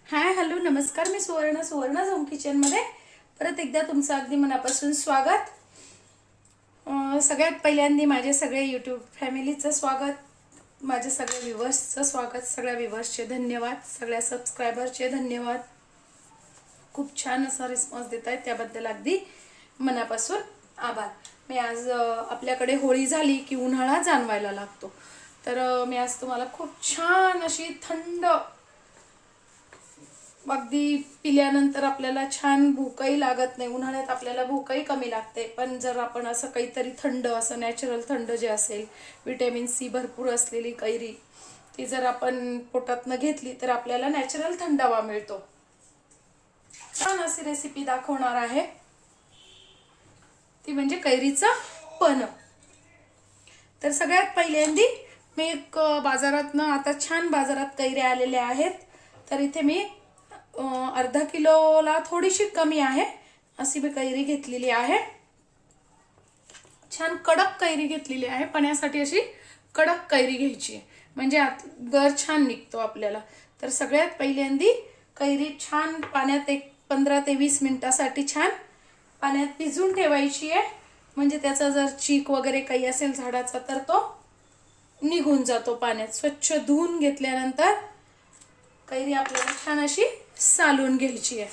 Hi hello नमस्कार, मी सुवर्ण home kitchen मध्ये परत एकदा तुमचं अगदी मनापासून स्वागत। सगळ्यात पहिल्यांदा माझे सगळे यूट्यूब फॅमिलीचं स्वागत, माझे सगळे व्ह्यूअर्सचं स्वागत, सगळ्या व्ह्यूअर्सचे धन्यवाद, सगळ्या सबस्क्रायबरचे धन्यवाद। खूप छान असा रिस्पॉन्स देताय, त्याबद्दल अगदी मनापासून आभार। मी आज आपल्याकडे होळी झाली की उन्हाळा जाणवायला लागतो, तर मी आज तुम्हाला खूप छान अशी थंड अगदी पिल्यानंतर आपल्याला छान भूकही लागत नाही। उन्हाळ्यात आपल्याला भूकही कमी लागते, पण जर आपण असं काहीतरी थंड, असं नॅचरल थंड जे असेल, विटॅमिन सी भरपूर असलेली कैरी ती जर आपण पोटातनं घेतली तर आपल्याला नॅचरल थंडावा मिळतो। छान अशी रेसिपी दाखवणार आहे, ती म्हणजे कैरीचं पन्ह। तर सगळ्यात पहिल्यांदा मी एक बाजारातनं, आता छान बाजारात कैऱ्या आलेल्या आहेत, तर इथे मी अर्धा किलोला थोडीशी कमी आहे अशी मी कैरी घेतलेली आहे। छान कडक कैरी घेतलेली आहे, पण्यासाठी अशी कडक कैरी घ्यायची म्हणजे गर छान निघतो आपल्याला। तर सगळ्यात पहिल्यांदा कैरी छान पाण्यात एक 15 ते 20 मिनिटासाठी छान पाण्यात भिजून ठेवायची आहे, म्हणजे त्याचा जर चीक वगैरे काही असेल झाडाचा तर तो निघून जातो पाण्यात। स्वच्छ धुवून घेतल्यानंतर कैरी आपल्याला छान अशी सालून घ्यायची आहे।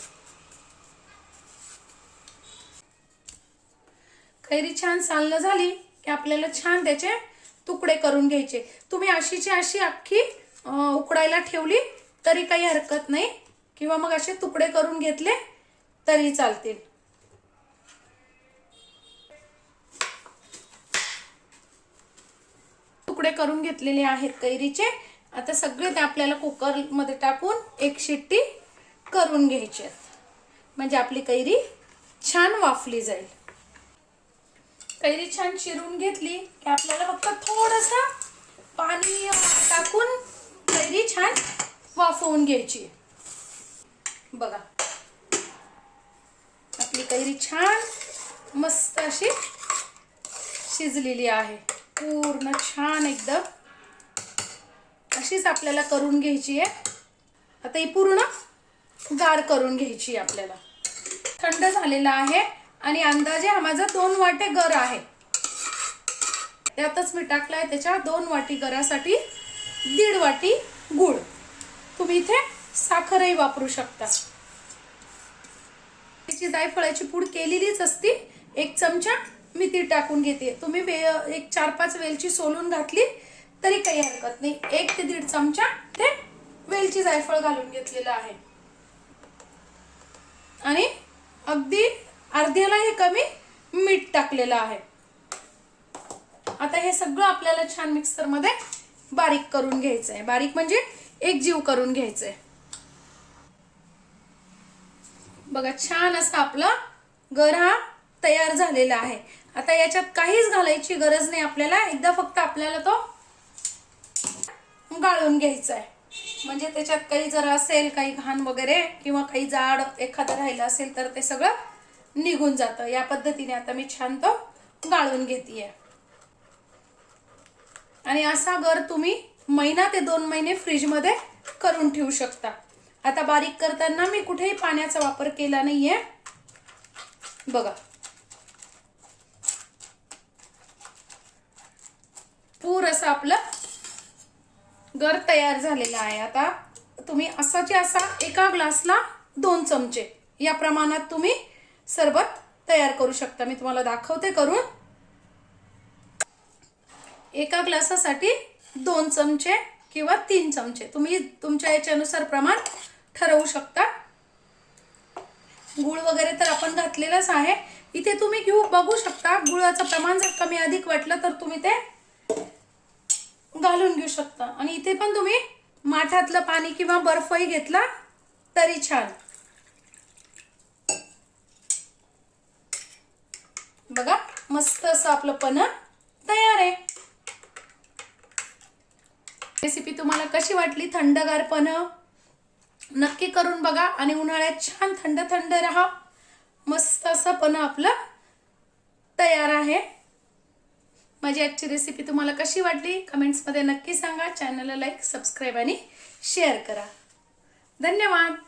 कैरी छान सालणं झाली की आपल्याला छान त्याचे तुकडे करून घ्यायचे। तुम्ही अशीची अशी अख्खी उकडायला ठेवली तरी काही हरकत नाही, किंवा मग असे तुकडे करून घेतले तरी चालतील। तुकडे करून घेतलेले आहेत कैरीचे। आता सगळे ते आपल्याला कुकर मध्ये टाकून एक शिट्टी करून घ्यायची, म्हणजे आपली कैरी छान वाफली जाईल। कैरी छान चिरून घेतली की आपल्याला फक्त थोडंसं पाणी टाकून कैरी छान वाफवून घ्यायची। बघा आपली कैरी छान मस्त अशी शिजलेली आहे, पूर्ण छान एकदम अशीच आपल्याला करून घ्यायची आहे। आता ही पूर्ण गार करून घ्यायची आपल्याला। थंड झालेला आहे आणि अंदाजे हा माझा 2 वाटे गर आहे, त्यातच मी टाकलाय त्याच्या 2 वाटी गरासाठी 1.5 वाटी गूळ। तुम्ही इथे साखरही वापरू शकता। त्याची जायफळाची पूड केलेलीच असती, 1 चमचा मी ती टाकून घेते। तुम्ही एक 4-5 वेलची सोलून घातली तरी काही हरकत नाही। 1 ते 1.5 चमचा ते वेलची जायफळ घालून घेतलेलं आहे, आणि अगदी अर्ध्याला हे कमी मीठ टाकलेलं आहे। आता हे सगळं आपल्याला छान मिक्सर मध्ये बारीक करून घ्यायचं आहे, बारीक म्हणजे एकजीव करून घ्यायचं आहे। बघा छान असा आपला गर हा तयार झालेला आहे। आता याच्यात काहीच घालायची गरज नाही आपल्याला, एकदा फक्त आपल्याला तो गाळून घ्यायचा आहे, म्हणजे त्याच्यात काही जर असेल काही घाण वगैरे किंवा काही जाड एखादं राहिलं असेल तर ते सगळं निघून जातं। या पद्धतीने आता मी छान तो गाळून घेतेय, आणि असा गर तुम्ही 1 ते 2 महिने फ्रीज मध्ये करून ठेवू शकता। आता बारीक करताना मी कुठेही पाण्याचा वापर केला नाहीये। बघा पूर असं आपलं गर तयार झालेला आहे। आता तुम्ही असाचे असा एका ग्लासला 2 चमचे या प्रमाणात तुम्ही सरबत तयार करू शकता। मी तुम्हाला दाखवते करून। एका ग्लासासाठी 2 चमचे किंवा 3 चमचे तुम्ही तुमच्या याच्यानुसार प्रमाण ठरवू शकता। गूळ वगैरे तर आपण घातलेलंच आहे, इथे तुम्ही बघू शकता गुळाचं प्रमाण जर कमी अधिक वाटलं तर तुम्ही ते घालून घेऊ शकता। आणि इथे पण तुम्ही माठातलं पाणी किंवा बर्फही घेतला तरी छान। बघा मस्त असं आपलं पन्ह तयार आहे। रेसिपी तुम्हाला कशी वाटली? थंडगार पन्ह नक्की करून बघा, आणि उन्हाळ्यात छान थंड थंड राहा। मस्त असं पन्ह आपलं तयार आहे। माझी आजची रेसिपी तुम्हाला कशी वाटली कमेंट्स मध्ये नक्की सांगा। चॅनलला लाईक, सबस्क्राइब आणि शेअर करा। धन्यवाद.